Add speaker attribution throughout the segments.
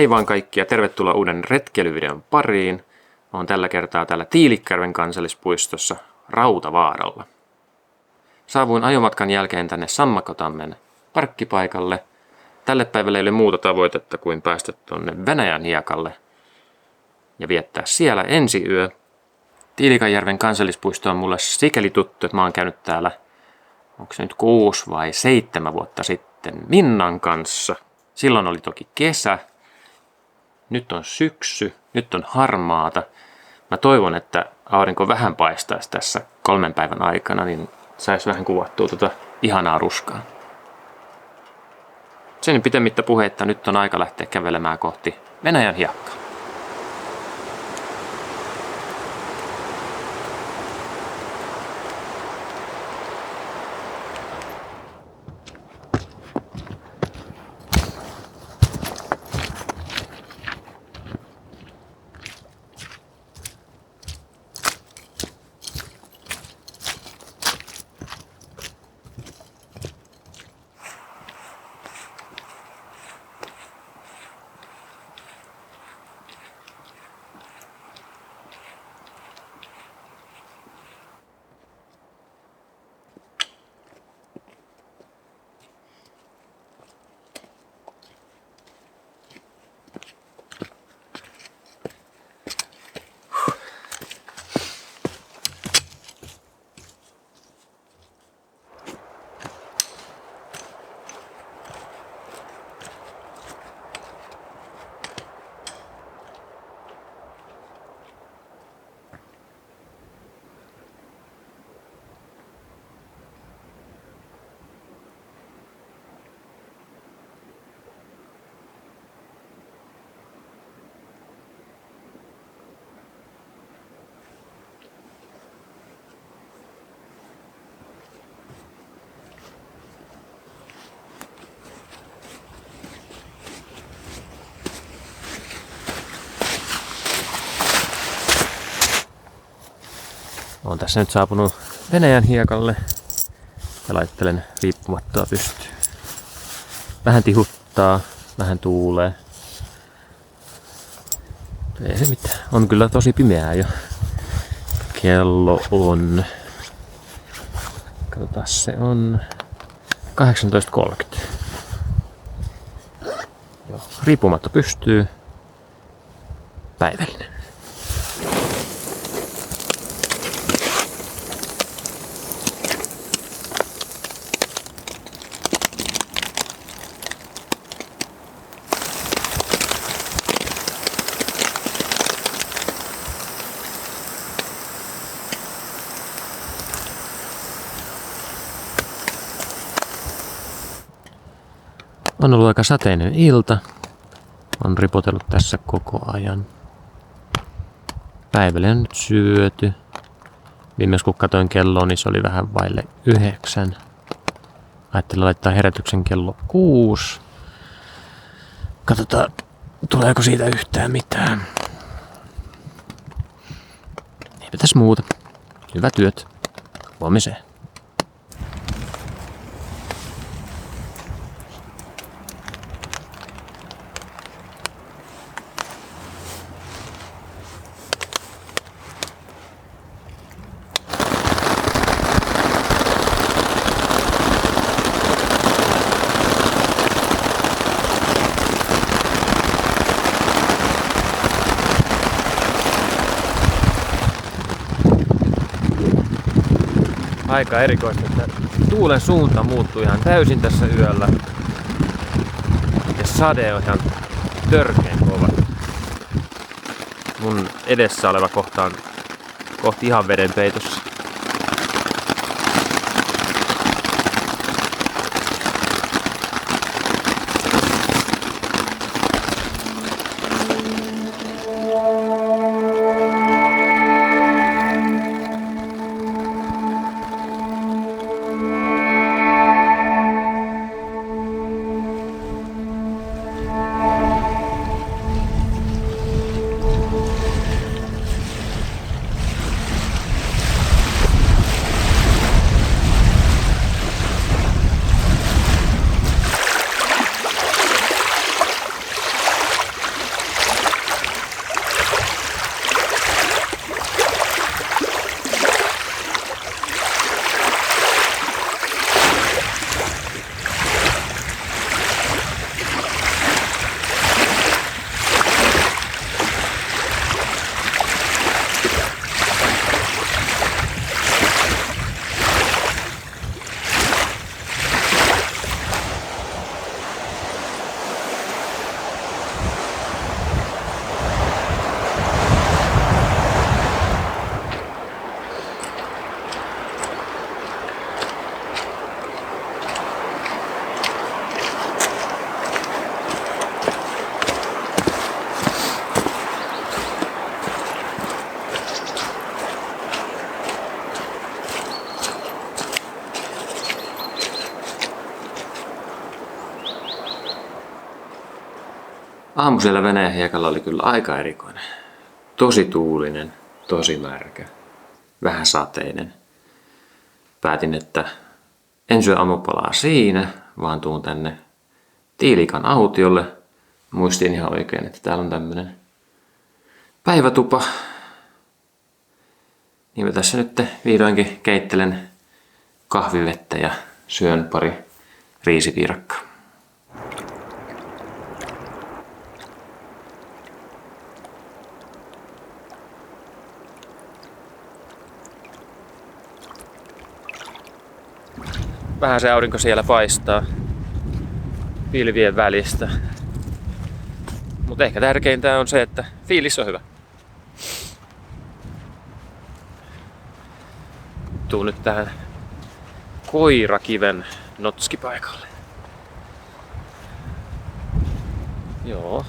Speaker 1: Hei vaan kaikki ja tervetuloa uuden retkeilyvideon pariin. Olen tällä kertaa täällä Tiilikkärven kansallispuistossa Rautavaaralla. Saavuin ajomatkan jälkeen tänne Sammakotammen parkkipaikalle. Tälle päivälle ei ole muuta tavoitetta kuin päästä tuonne Venäjänhiekalle ja viettää siellä ensi yö. Tiilikanjärven kansallispuisto on mulle sikäli tuttu, että mä oon käynyt täällä, onko se nyt 6 vai 7 vuotta sitten Minnan kanssa. Silloin oli toki kesä. Nyt on syksy, nyt on harmaata. Mä toivon, että aurinko vähän paistaisi tässä 3 päivän aikana, niin saisi vähän kuvattua tuota ihanaa ruskaa. Sen pitemmittä puheitta nyt on aika lähteä kävelemään kohti Venäjänhiekkaa. Olen tässä nyt saapunut Venäjänhiekalle ja laittelen riippumattoa pystyyn. Vähän tihuttaa, vähän tuulee. Ei se mitään. On kyllä tosi pimeää jo. Kello on... Katsotaan, se on 18.30. Joo, riippumatto pystyy. Päivällinen. On ollut aika sateinen ilta. On ripotellut tässä koko ajan. Päivällä on nyt syöty. Viimeis kun katsoin kelloa, niin se oli vähän vaille 9. Ajattelin laittaa herätyksen kello 6. Katsotaan, tuleeko siitä yhtään mitään. Eipä tässä muuta. Hyvät yöt. Huomiseen. Aika erikoista, että tuulen suunta muuttuu ihan täysin tässä yöllä. Ja sade on ihan törkeen kova. Mun edessä oleva kohta on kohti ihan vedenpeitossa. Aamu siellä veneen hiekalla oli kyllä aika erikoinen. Tosi tuulinen, tosi märkä, vähän sateinen. Päätin, että en syö aamupalaa siinä, vaan tuun tänne Tiilikan autiolle. Muistin ihan oikein, että täällä on tämmönen päivätupa. Niin mä tässä nyt vihdoinkin keittelen kahvivettä ja syön pari riisipiirakkaa. Vähän se aurinko siellä paistaa pilvien välistä. Mutta ehkä tärkeintä on se, että fiilis on hyvä. Tuun nyt tähän Koirakiven notskipaikalle. Joo.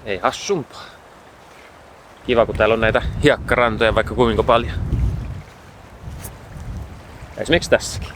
Speaker 1: Ei hassumpaa. Kiva, kun täällä on näitä hiekkarantoja vaikka kuinka paljon. Esimerkiksi tässäkin.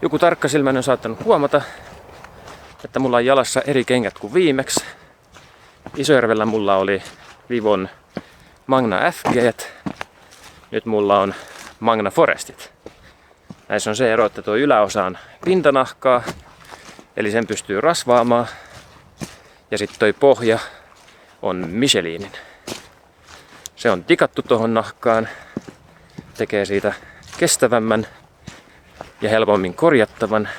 Speaker 1: Joku tarkkasilmäinen on saattanut huomata, että mulla on jalassa eri kengät kuin viimeksi. Isojarvella mulla oli Vivon Magna FG, nyt mulla on Magna Forestit. Näissä on se ero, että tuo yläosa on pintanahkaa, eli sen pystyy rasvaamaan. Ja sitten toi pohja on Michelinin. Se on tikattu tuohon nahkaan, tekee siitä kestävämmän ja helpommin korjattavan.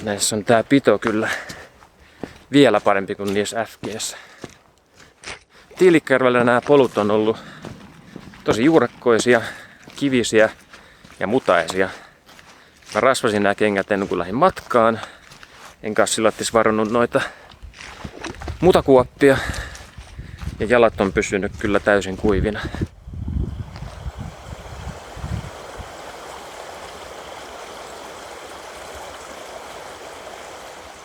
Speaker 1: Näissä on tää pito kyllä vielä parempi kuin niissä FG:ssä. Tiilikkajärvellä nämä polut on ollut tosi juurekkoisia, kivisiä ja mutaisia. Mä rasvasin nämä kengät ennen kuin lähdin matkaan. Enkä sillattis varannut noita mutakuoppia. Ja jalat on pysynyt kyllä täysin kuivina.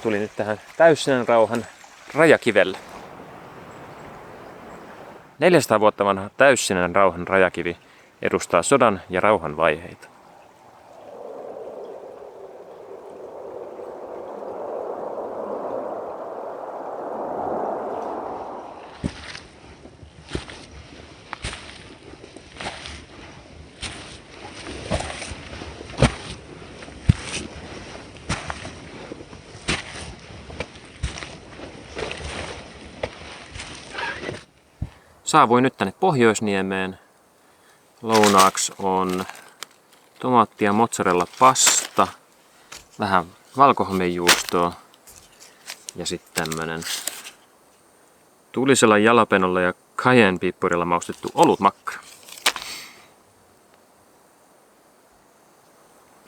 Speaker 1: Tuli nyt tähän Täyssinän rauhan rajakivelle. 400 vuotta vanha Täyssinän rauhan rajakivi edustaa sodan ja rauhan vaiheita. Saavuin nyt tänne Pohjoisniemeen. Lounaaksi on tomaattia, mozzarella pasta, vähän valkohomejuustoa ja sitten tämmönen tulisella jalapenolla ja cayenne-pippurilla maustettu olutmakkara.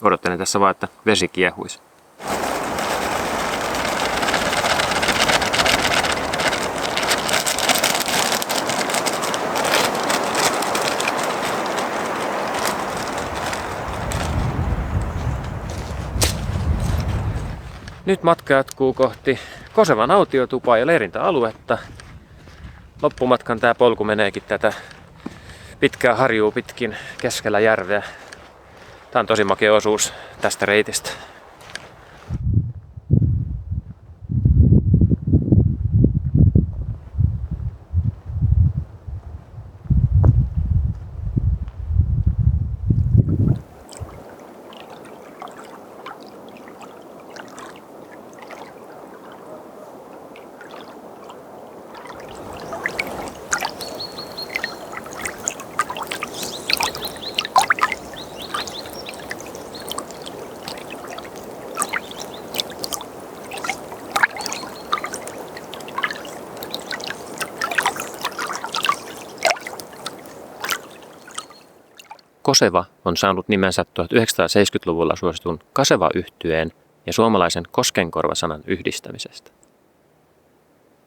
Speaker 1: Odottelen tässä vaan, että vesi kiehuisi. Nyt matka jatkuu kohti Kosevan autiotupaa ja leirintäaluetta. Loppumatkan tää polku meneekin tätä pitkää harjua pitkin keskellä järveä. Tää on tosi makea osuus tästä reitistä. Koseva on saanut nimensä 1970-luvulla suositun Kaseva-yhtyeen ja suomalaisen Koskenkorva-sanan yhdistämisestä.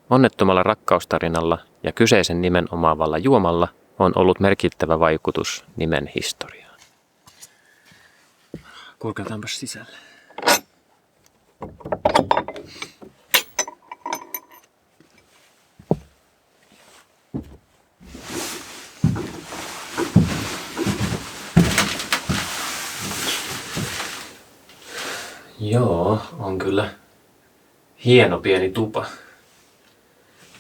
Speaker 1: Onnettomalla rakkaustarinalla ja kyseisen nimen omaavalla juomalla on ollut merkittävä vaikutus nimen historiaan. Kurkataanpas sisälle. Joo, on kyllä hieno pieni tupa.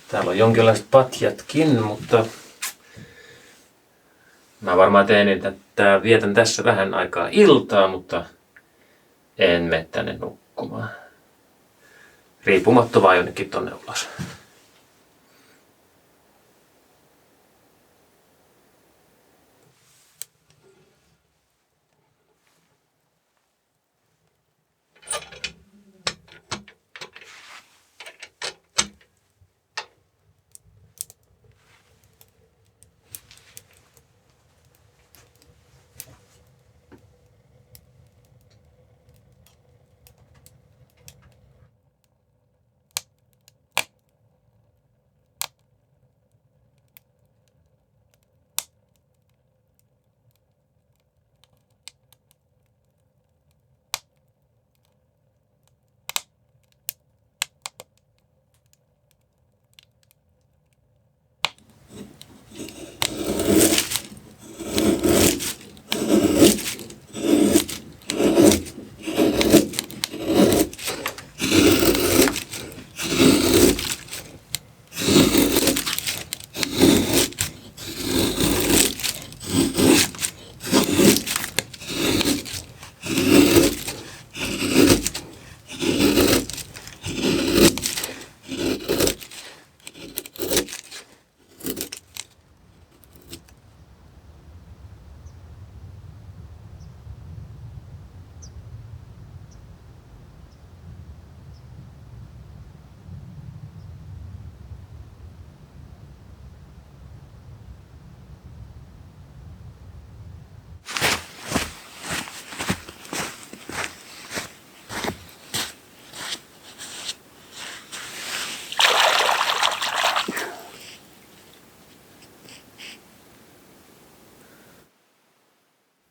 Speaker 1: Täällä on jonkinlaiset patjatkin, mutta mä varmaan vietän tässä vähän aikaa iltaa, mutta en mene tänne nukkumaan. Riippumatta vaan jonnekin tonne ulos.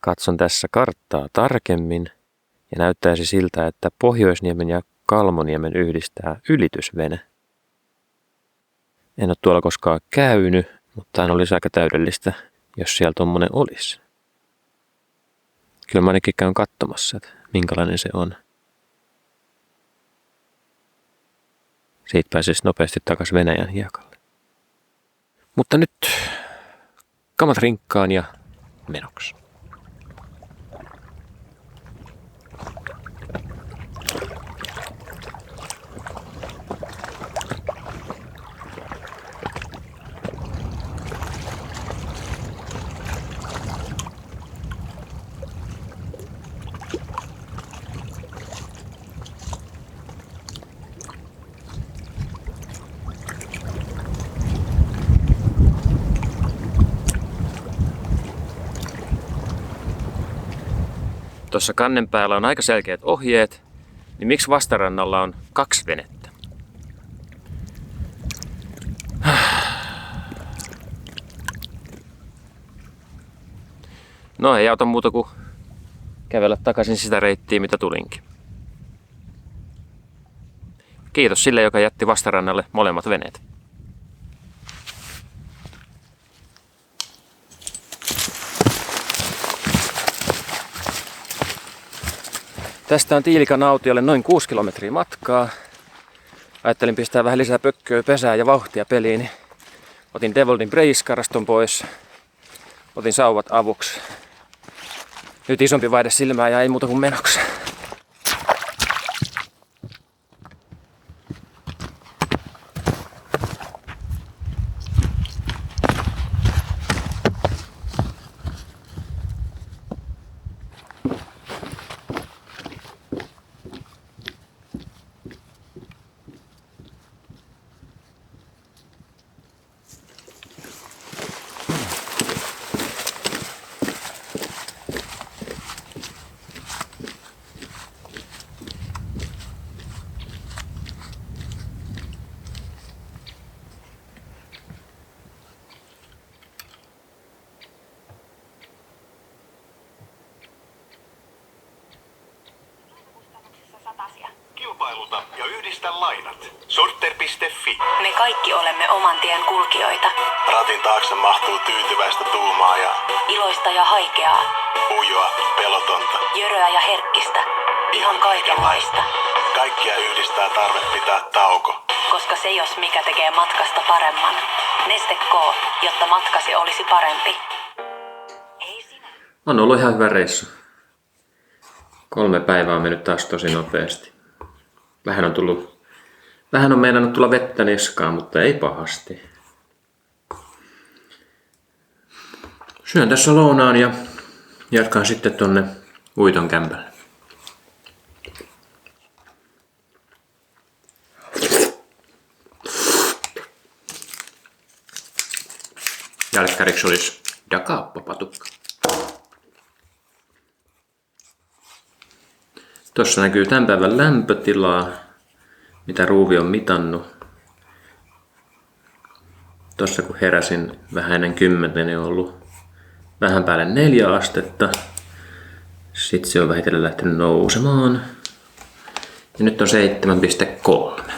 Speaker 1: Katson tässä karttaa tarkemmin ja näyttäisi siltä, että Pohjoisniemen ja Kalmoniemen yhdistää ylitysvene. En ole tuolla koskaan käynyt, mutta olisi aika täydellistä, jos siellä tommonen olisi. Kyllä mä ainakin käyn katsomassa, että minkälainen se on. Siitä pääsisi nopeasti takaisin Venäjän hiekalle. Mutta nyt kamat rinkkaan ja menoksi. Tuossa kannen päällä on aika selkeät ohjeet, niin miksi vastarannalla on 2 venettä? No ei auta muuta kuin kävellä takaisin sitä reittiä, mitä tulinkin. Kiitos sille, joka jätti vastarannalle molemmat veneet. Tästä on Tiilikan autiolle noin 6 kilometriä matkaa. Ajattelin pistää vähän lisää pökköä, pesää ja vauhtia peliin. Niin otin Devoldin Brace-karaston pois. Otin sauvat avuksi. Nyt isompi vaihde silmää ja ei muuta kuin menoksi.
Speaker 2: Vältä lainat. Surter.fi.
Speaker 3: Me kaikki olemme oman tien kulkijoita.
Speaker 2: Ratin taakse mahtuu tyytyväistä tuumaa ja
Speaker 3: Iloista ja haikeaa.
Speaker 2: ujoa, pelotonta.
Speaker 3: Jöröä ja herkkistä. Ihan kaikenlaista.
Speaker 2: Kaikkia yhdistää tarve pitää tauko.
Speaker 3: Koska se jos mikä tekee matkasta paremman. Neste K, jotta matkasi olisi parempi. Ei sinä.
Speaker 1: On ollut ihan hyvä reissu. 3 päivää on mennyt taas tosi nopeasti. Vähän on meinannut tulla vettä niskaan, mutta ei pahasti. Syön tässä lounaan ja jatkan sitten tonne Uiton kämpälle. Jälkkäriksi olisi dakaappapatukka. Tuossa näkyy tämän päivän lämpötilaa, mitä Ruuvi on mitannut. Tuossa kun heräsin vähän ennen 10, niin on ollut vähän päälle 4 astetta. Sitten se on vähitellen lähtenyt nousemaan. Ja nyt on 7,3.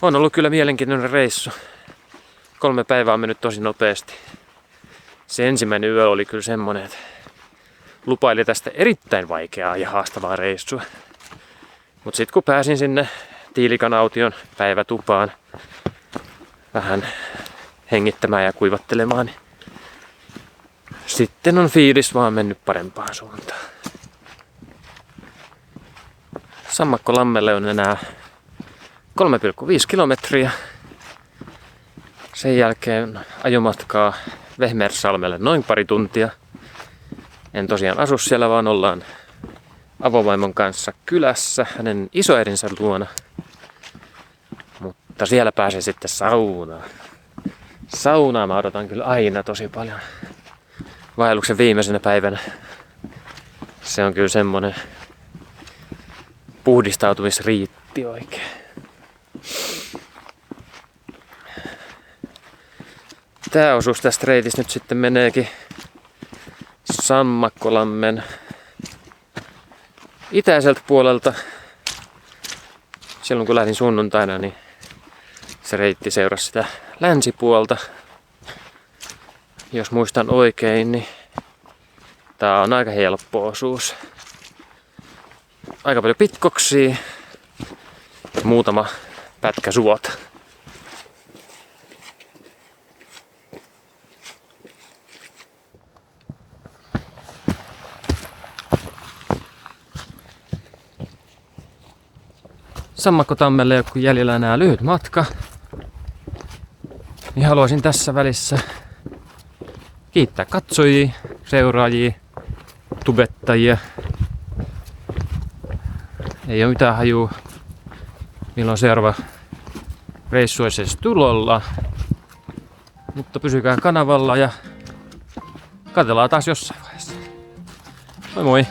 Speaker 1: On ollut kyllä mielenkiintoinen reissu. 3 päivää on mennyt tosi nopeasti. Se ensimmäinen yö oli kyllä semmonen, että lupaili tästä erittäin vaikeaa ja haastavaa reissua. Mut sit kun pääsin sinne Tiilikanaution päivätupaan vähän hengittämään ja kuivattelemaan, niin sitten on fiilis vaan mennyt parempaan suuntaan. Sammakkolammelle on enää 3,5 kilometriä. Sen jälkeen ajomatkaa Vehmersalmelle noin pari tuntia. En tosiaan asu siellä, vaan ollaan avovaimon kanssa kylässä hänen isoäidinsä luona. Mutta siellä pääsee sitten saunaan. Saunaa mä odotan kyllä aina tosi paljon. Vaelluksen viimeisenä päivänä. Se on kyllä semmonen puhdistautumisriitti oikein. Tää osuus tästä reitistä nyt sitten meneekin Sammakkolammen itäiseltä puolelta. Silloin kun lähdin sunnuntaina, niin se reitti seurasi sitä länsipuolta. Jos muistan oikein, niin tää on aika helppo osuus. Aika paljon pitkoksia ja muutama pätkä suota. Sammakkotammelle ei ole kun jäljellä enää lyhyt matka. Niin haluaisin tässä välissä kiittää katsojia, seuraajia, tubettajia. Ei ole mitään hajua, milloin seuraava reissu olisi edes tulolla. Mutta pysykää kanavalla ja katsellaan taas jossain vaiheessa. Moi moi!